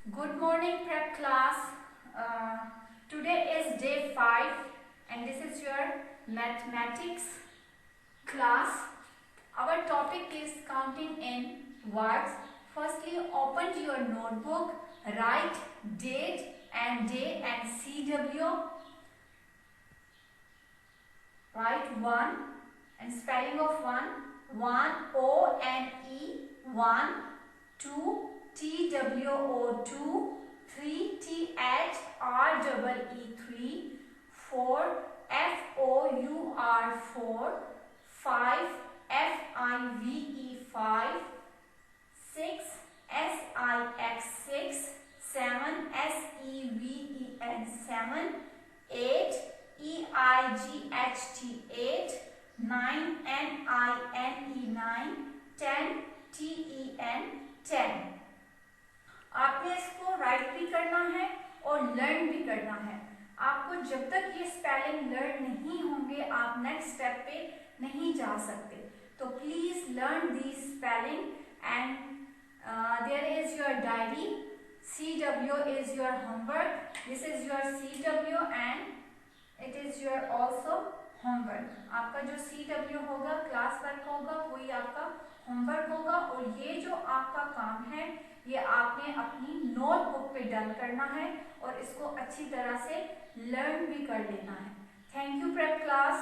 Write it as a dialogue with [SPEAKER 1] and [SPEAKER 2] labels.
[SPEAKER 1] Good morning, prep class. Today is day 5 and this is your mathematics class. Our topic is counting in words. Firstly, open your notebook, write date and day and CW. Write 1 and spelling of 1. 1 O-N-E 1. 2 TWO2, 3 THREE 3, 4 FOUR 4, 5 FIVE 5, 6 SIX 6, 7 SEVEN 7, 8 EIGHT 8, 9 NINE 9, 10 TEN 10. आपने इसको right भी करना है और learn भी करना है। आपको जब तक ये स्पेलिंग लर्न नहीं होंगे आप नेक्स्ट स्टेप पे नहीं जा सकते। तो please learn the spelling and there is your diary. CW is your homework, this is your CW and it is your also homework. आपका जो CW होगा क्लास वर्क होगा वही आपका होमवर्क होगा और ये जो आपका काम है ये आपने अपनी नोटबुक पे डन करना है और इसको अच्छी तरह से लर्न भी कर लेना है। Thank you prep class.